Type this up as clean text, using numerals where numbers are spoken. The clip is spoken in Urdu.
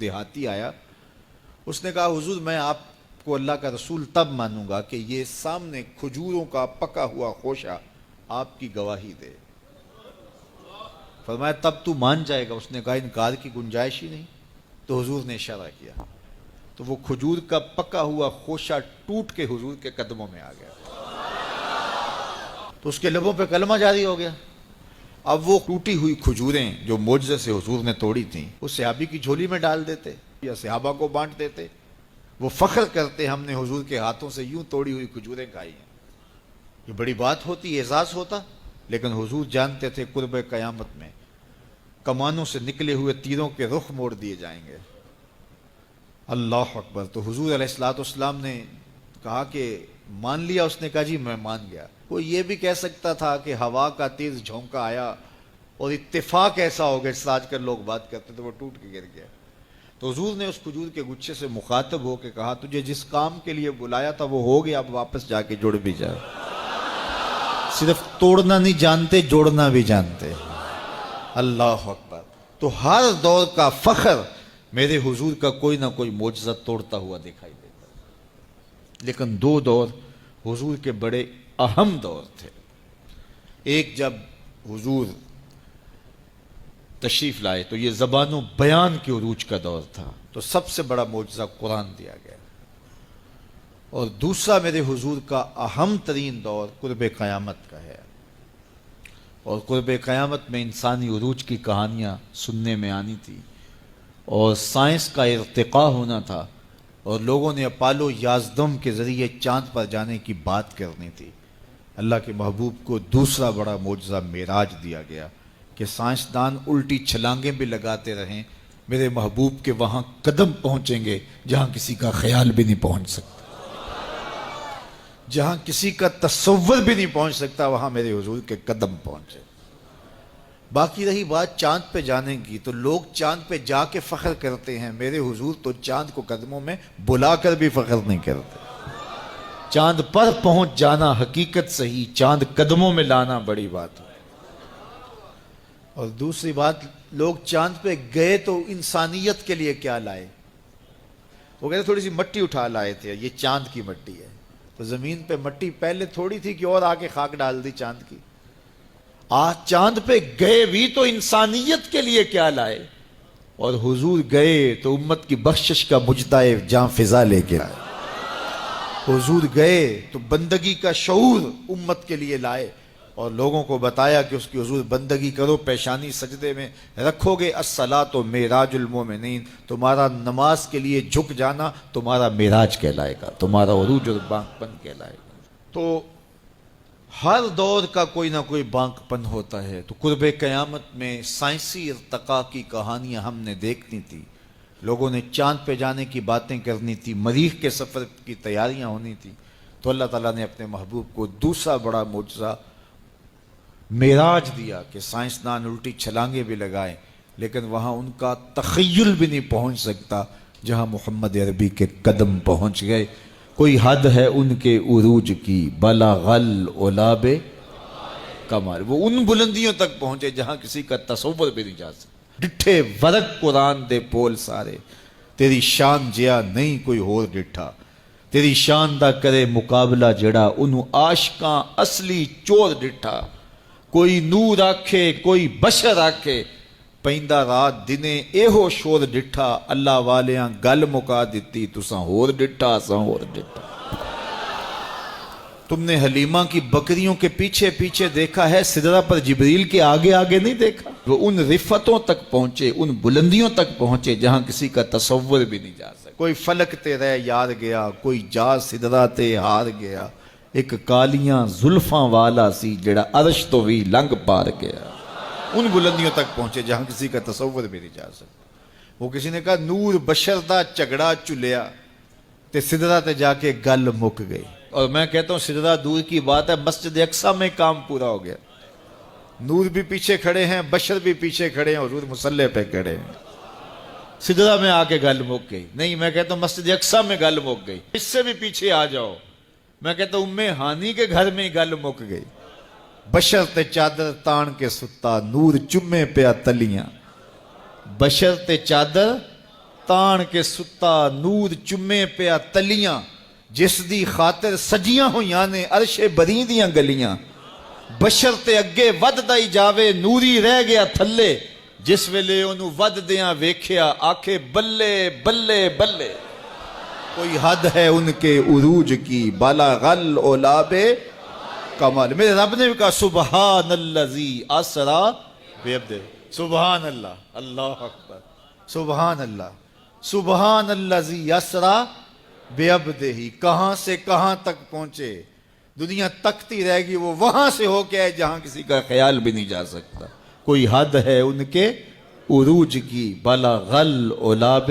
دیہاتی آیا, اس نے کہا حضور میں آپ کو اللہ کا رسول تب مانوں گا کہ یہ سامنے کھجوروں کا پکا ہوا خوشہ آپ کی گواہی دے. فرمایا تب تو مان جائے گا؟ اس نے کہا انکار کی گنجائش ہی نہیں. تو حضور نے اشارہ کیا تو وہ کھجور کا پکا ہوا خوشہ ٹوٹ کے حضور کے قدموں میں آ گیا, تو اس کے لبوں پہ کلمہ جاری ہو گیا. اب وہ ٹوٹی ہوئی کھجوریں جو معجزے سے حضور نے توڑی تھیں وہ صحابی کی جھولی میں ڈال دیتے یا صحابہ کو بانٹ دیتے. وہ فخر کرتے ہم نے حضور کے ہاتھوں سے یوں توڑی ہوئی کھجوریں کھائی ہیں. یہ بڑی بات ہوتی, اعزاز ہوتا, لیکن حضور جانتے تھے قرب قیامت میں کمانوں سے نکلے ہوئے تیروں کے رخ موڑ دیے جائیں گے. اللہ اکبر. تو حضور علیہ الصلوۃ والسلام نے کہا کہ مان لیا؟ اس نے کہا جی میں مان گیا. وہ یہ بھی کہہ سکتا تھا کہ ہوا کا تیز جھونکا آیا اور اتفاق ایسا ہو گیا جس آج کل لوگ بات کرتے تو وہ ٹوٹ کے گر گیا. تو حضور نے اس کھجور کے گچھے سے مخاطب ہو کے کہا تجھے جس کام کے لیے بلایا تھا وہ ہو گیا, اب واپس جا کے جڑ بھی جا. صرف توڑنا نہیں جانتے, جوڑنا بھی جانتے. اللہ اکبر. تو ہر دور کا فخر میرے حضور کا کوئی نہ کوئی معجزہ توڑتا ہوا دکھائی دیتا. لیکن دو دور حضور کے بڑے اہم دور تھے. ایک جب حضور تشریف لائے تو یہ زبان و بیان کے عروج کا دور تھا, تو سب سے بڑا معجزہ قرآن دیا گیا. اور دوسرا میرے حضور کا اہم ترین دور قرب قیامت کا ہے. اور قرب قیامت میں انسانی عروج کی کہانیاں سننے میں آنی تھی, اور سائنس کا ارتقاء ہونا تھا, اور لوگوں نے اپالو 11 کے ذریعے چاند پر جانے کی بات کرنی تھی. اللہ کے محبوب کو دوسرا بڑا معجزہ معراج دیا گیا کہ سائنسدان الٹی چھلانگیں بھی لگاتے رہیں, میرے محبوب کے وہاں قدم پہنچیں گے جہاں کسی کا خیال بھی نہیں پہنچ سکتا, جہاں کسی کا تصور بھی نہیں پہنچ سکتا, وہاں میرے حضور کے قدم پہنچے. باقی رہی بات چاند پہ جانے کی, تو لوگ چاند پہ جا کے فخر کرتے ہیں, میرے حضور تو چاند کو قدموں میں بلا کر بھی فخر نہیں کرتے. چاند پر پہنچ جانا حقیقت صحیح, چاند قدموں میں لانا بڑی بات ہے. اور دوسری بات, لوگ چاند پہ گئے تو انسانیت کے لیے کیا لائے؟ وہ کہتے تھوڑی سی مٹی اٹھا لائے تھے, یہ چاند کی مٹی ہے. تو زمین پہ مٹی پہلے تھوڑی تھی کہ اور آگے خاک ڈال دی چاند کی. آج چاند پہ گئے بھی تو انسانیت کے لیے کیا لائے, اور حضور گئے تو امت کی بخشش کا مجدہ جاں فضا لے کے آئے. حضور گئے تو بندگی کا شعور امت کے لیے لائے, اور لوگوں کو بتایا کہ اس کی حضور بندگی کرو, پیشانی سجدے میں رکھو گے, الصلاۃ معراج المومنین, تمہارا نماز کے لیے جھک جانا تمہارا معراج کہلائے گا, تمہارا عروج اور بانک پن کہلائے گا. تو ہر دور کا کوئی نہ کوئی بانک پن ہوتا ہے. تو قرب قیامت میں سائنسی ارتقاء کی کہانیاں ہم نے دیکھنی تھی, لوگوں نے چاند پہ جانے کی باتیں کرنی تھی, مریخ کے سفر کی تیاریاں ہونی تھی. تو اللہ تعالیٰ نے اپنے محبوب کو دوسرا بڑا معجزہ معراج دیا کہ سائنسدان الٹی چھلانگیں بھی لگائیں, لیکن وہاں ان کا تخیل بھی نہیں پہنچ سکتا جہاں محمد عربی کے قدم پہنچ گئے. کوئی حد ہے ان کے عروج کی, بلغ العلا کمال, وہ ان بلندیوں تک پہنچے جہاں کسی کا تصور بھی نہیں جا سکتا. ڈٹھے ورق قرآن دے پول سارے, تیری شان جیا نہیں کوئی ہور ڈٹھا, تیری شان دا کرے مقابلہ جڑا انہوں عاشقاں اصلی چور ڈٹھا. کوئی نور آکھے کوئی بشر آکھے, پیندا رات دنے ایہو شور ڈٹھا, اللہ والیاں گل مکا دیتی تساں ہور ڈٹھا اساں ہور ڈٹھا. تم نے حلیمہ کی بکریوں کے پیچھے پیچھے دیکھا ہے, سدرہ پر جبریل کے آگے آگے نہیں دیکھا. وہ ان رفتوں تک پہنچے, ان بلندیوں تک پہنچے جہاں کسی کا تصور بھی نہیں جا سکتا. کوئی فلک تے رہ یار گیا, کوئی جا سدرہ تے ہار گیا, ایک کالیاں زلفاں والا سی جڑا عرش تو بھی لنگ پار گیا. ان بلندیوں تک پہنچے جہاں کسی کا تصور بھی نہیں جا سکتا. وہ کسی نے کہا نور بشر دا جھگڑا چلیا تے سدرہ تے جا کے گل مک گئی. اور میں کہتا ہوں سدرہ دور کی بات ہے, مسجد اقصی میں کام پورا ہو گیا. نور بھی پیچھے کھڑے ہیں, بشر بھی پیچھے کھڑے ہیں, حضور مصلی پہ کھڑے ہیں. سدرہ میں آ کے گل مک گئی. نہیں, میں کہتا ہوں مسجد اقصی میں گل مک گئی. اس سے بھی پیچھے آ جاؤ, میں کہتا ہوں ام ہانی کے گھر میں گل مک گئی. بشر تے چادر تان کے ستا, نور چمے پیا تلیاں. بشر تے چادر تان کے ستا نور چمے پیا تلیاں جس دی خاطر سجیاں ہویاں نے عرش بری دیاں گلیاں بشر تے اگے وددا ہی جاوے نوری رہ گیا تھلے جس ویلے انہوں ود دیاں ویکھیا آکھے بلے بلے بلے کوئی حد ہے ان کے عروج کی بالا غل اولاب کمال میرے رب نے بھی کہا سبحان اللذی اسرا بعبدہ سبحان اللہ اللہ اکبر سبحان اللہ سبحان اللذی اسرا بعبدہ کہاں سے کہاں تک پہنچے دنیا تکتی رہے گی وہ وہاں سے ہو کے آئے جہاں کسی کا خیال بھی نہیں جا سکتا کوئی حد ہے ان کے عروج کی بلغ الاولاب